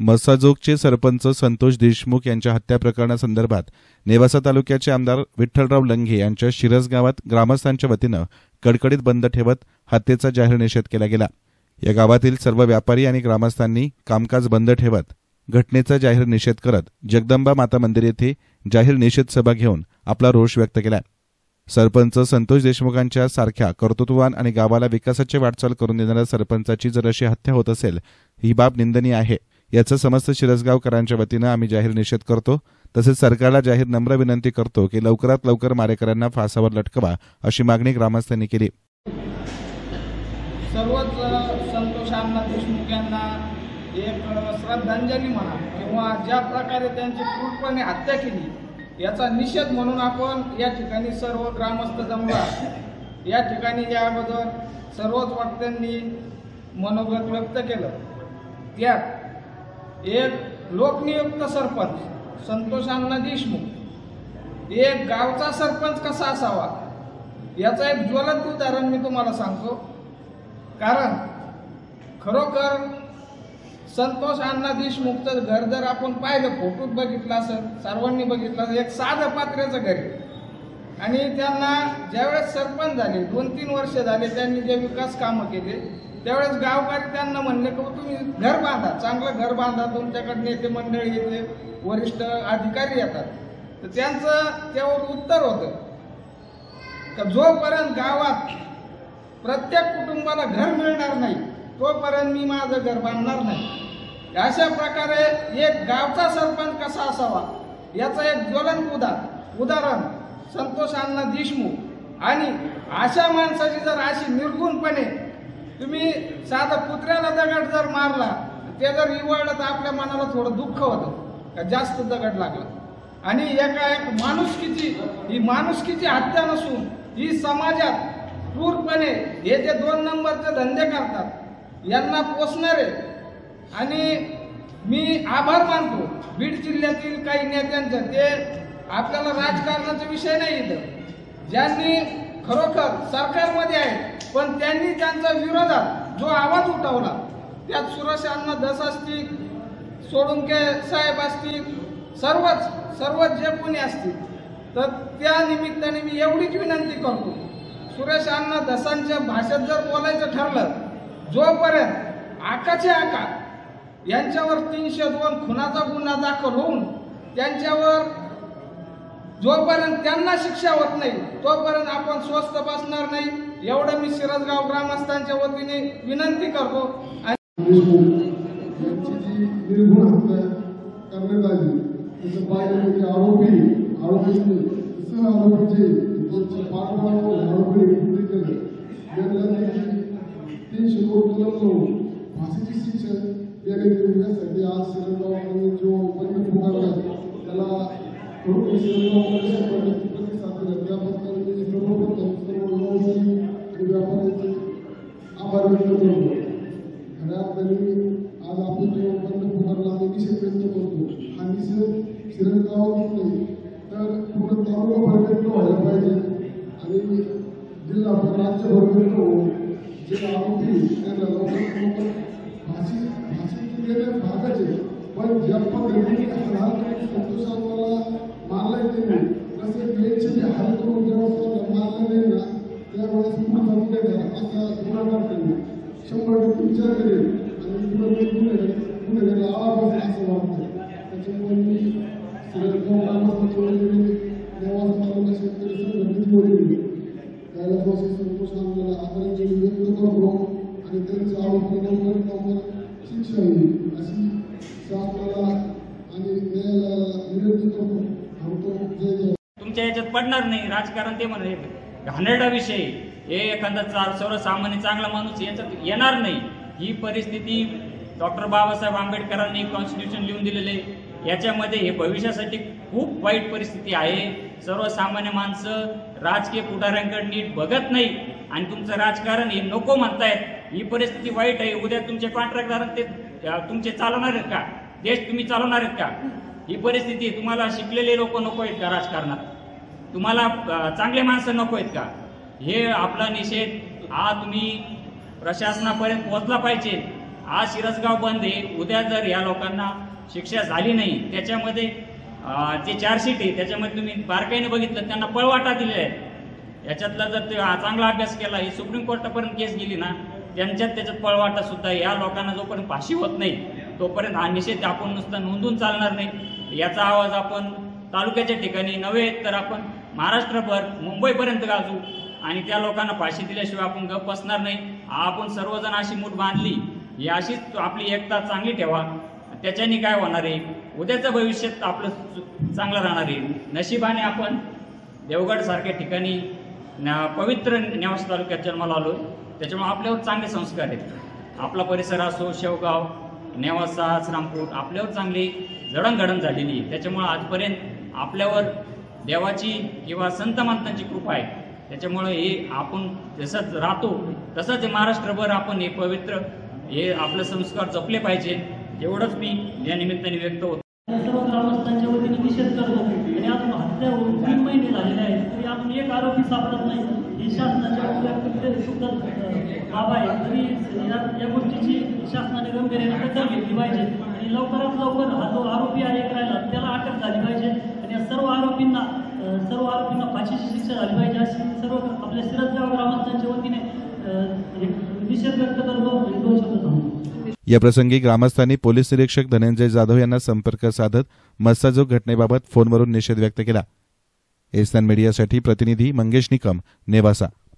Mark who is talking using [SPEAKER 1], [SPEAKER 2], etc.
[SPEAKER 1] मसाजोगचे सरपंच संतोष देशमुख यांच्या हत्या प्रकरणासंदर्भात नेवासा तालुक्याचे आमदार विठ्ठलराव लंघे यांच्या शिरस गावात ग्रामस्थांच्या वतीनं कडकडीत बंद ठेवत हत्येचा जाहीर निषेध केला गेला। या गावातील सर्व व्यापारी आणि ग्रामस्थांनी कामकाज बंद ठेवत घटनेचा जाहीर निषेध करत जगदंबा माता मंदिर येथे जाहीर निषेध सभा घेऊन आपला रोष व्यक्त केला। सरपंच संतोष देशमुखांच्या सारख्या कर्तृत्ववान आणि गावाला विकासाची वाटचाल करून देणाऱ्या सरपंचाची जर अशी हत्या होत असेल ही बाब निंदनीय आहे। याचा समस्त शिरसगावकरांच्या वतीनं आम्ही जाहीर निषेध करतो। तसेच सरकारला जाहीर नम्र विनंती करतो की लवकरात लवकर मारेकऱ्यांना फासावर लटकवा अशी मागणी ग्रामस्थांनी केली।
[SPEAKER 2] सर्वच संतोषांना देशमुख यांना एक श्रद्धांजली म्हणा किंवा ज्या प्रकारे त्यांची क्रूरपणे हत्या केली याचा निषेध म्हणून आपण या ठिकाणी सर्व ग्रामस्थ जमला। या ठिकाणी या अगोदर सर्वच वक्त्यांनी मनोगत व्यक्त केलं। त्यात एक लोकनियुक्त सरपंच संतोषांना देशमुख एक गावचा सरपंच कसा असावा याचं एक ज्वलंत उदाहरण मी तुम्हाला सांगतो। कारण खरोखर संतोष अण्णा देशमुखचं घर जर आपण पाहिलं, फोटोत बघितलं असेल, सर्वांनी बघितलं असेल, एक साधं पात्र्याचं घर आहे। आणि त्यांना ज्यावेळेस सरपंच झाले 2-3 वर्ष झाले त्यांनी जे विकास कामं केले त्यावेळेस गावकरी त्यांना म्हणले की तुम्ही घर बांधा, चांगलं घर बांधा, तुमच्याकडे नेते मंडळी येते, वरिष्ठ अधिकारी येतात। तर त्यांचं त्यावर उत्तर होतं की जोपर्यंत गावात प्रत्येक कुटुंबाला घर मिळणार नाही तोपर्यंत मी माझं घर बांधणार नाही। अशा प्रकारे एक गावचा सरपंच कसा असावा याचं एक ज्वलंत उदाहरण संतोष अण्णा देशमुख। आणि अशा माणसाची जर अशी निर्गुणपणे तुम्ही साधा कुत्र्याला दगड जर मारला ते जर इवळलं तर आपल्या मनाला थोडं दुःख होतं का जास्त दगड लागला। आणि एक माणुसकीची हत्या नसून ही समाजात क्रूरपणे हे जे 2 नंबरचे धंदे करतात यांना पोसणारे। आणि मी आभार मानतो बीड जिल्ह्यातील काही नेत्यांचं, ते आपल्याला राजकारणाचा विषय नाही इथं, ज्यांनी खरोखर सरकारमध्ये आहे पण त्यांनी त्यांच्या विरोधात जो आवाज उठवला त्यात सुरेश अण्णा धस असतील, सोळुंके साहेब असतील, सर्वच जे कोणी असतील, तर त्या निमित्ताने मी एवढीच विनंती करतो, सुरेश अण्णा धसांच्या भाषेत जर बोलायचं ठरलं, जोपर्यंत आकाचे आका यांच्यावर 302 खुनाचा गुन्हा दाखल होऊन त्यांच्यावर जोपर्यंत त्यांना शिक्षा होत नाही तोपर्यंत आपण स्वस्थ बसणार नाही, एवढं मी शिरसगाव ग्रामस्थांच्या वतीने विनंती करतो।
[SPEAKER 3] तुमच्या याच्यात पडणार नाही राजकारण, ते म्हणे घाणेरडा विषय, हे एखादा सर्वसामान्य चांगला माणूस याच्यात येणार नाही। ही परिस्थिती डॉक्टर बाबासाहेब आंबेडकरांनी कॉन्स्टिट्यूशन लिहून दिलेले, याच्यामध्ये हे भविष्यासाठी खूप वाईट परिस्थिती आहे। सर्वसामान्य माणसं राजकीय पुढाऱ्यांकडे नीट बघत नाही आणि तुमचं राजकारण हे नको म्हणतायत। ही परिस्थिती वाईट आहे। उद्या तुमचे कॉन्ट्रॅक्टदार ते तुमचे चालवणार आहेत का? देश तुम्ही चालवणार आहेत का? ही परिस्थिती तुम्हाला शिकलेले लोक नको आहेत का राजकारणात? तुम्हाला चांगले माणसं नको आहेत का? हे आपला निषेध हा तुम्ही प्रशासनापर्यंत पोहोचला पाहिजे। आज शिरसगाव बंद आहे, उद्या जर या लोकांना शिक्षा झाली नाही, त्याच्यामध्ये जे चार्जशीट आहे त्याच्यामध्ये तुम्ही बारकाईने बघितलं, त्यांना पळवाटा दिलेला आहे. याच्यातला जर ते चांगला अभ्यास केला, ही सुप्रीम कोर्टापर्यंत केस गेली ना, त्याच्यात पळवाटा सुद्धा. या लोकांना जोपर्यंत फाशी होत नाही तोपर्यंत हा निषेध आपण नुसता नोंदून चालणार नाही. याचा आवाज आपण तालुक्याच्या ठिकाणी नव्हे तर आपण महाराष्ट्रभर मुंबईपर्यंत गाजू आणि त्या लोकांना फाशी दिल्याशिवाय आपण गप्प बसणार नाही. आपण सर्वजण अशी मूठ बांधली, ही अशीच आपली एकता चांगली ठेवा. त्याच्याने काय होणार आहे, उद्याचं भविष्यात आपलं चांगलं राहणार आहे. नशिबाने आपण देवगड सारख्या ठिकाणी पवित्र नेवासा तालुक्यात जन्माला आलो, त्याच्यामुळे आपल्यावर चांगले संस्कार आहेत. आपला परिसर असो, शेवगाव, नेवासा, श्रामपूर आपल्यावर चांगली जडणघडण झालेली आहे. त्याच्यामुळे आजपर्यंत आपल्यावर देवाची किंवा संत महात्मांची कृपा आहे. त्याच्यामुळे हे आपण जसंच राहतो तसंच महाराष्ट्रभर आपण हे पवित्र हे आपलं संस्कार जपले पाहिजे. एवढंच मी या निमित्ताने व्यक्त होतो.
[SPEAKER 4] सर्व ग्रामस्थांच्या वतीने निषेध करतो आणि अजून हत्या होऊन 3 महिने झालेले आहेत तरी अजून एक आरोपी सापडत नाही. हे शासनाच्या बाबा आहे, तरी या गोष्टीची शासनाने गंभीर्याने दखल घेतली पाहिजे आणि लवकरात लवकर हा जो आरोपी आहे राहिला त्याला अटक झाली पाहिजे आणि या सर्व आरोपींना फाशीची शिक्षा झाली पाहिजे अशी सर्व आपल्या शिरसगाव ग्रामस्थांच्या वतीने निषेध व्यक्त करतो. 2 शब्द सांगतो.
[SPEAKER 1] या प्रसंगी ग्रामस्थांनी पोलीस निरीक्षक धनंजय जाधव यांना संपर्क साधत मत्स्यजोग घटनेबाबत फोनवरून निषेध व्यक्त केला. एसएन मीडियासाठी प्रतिनिधी मंगेश निकम, नेवासा.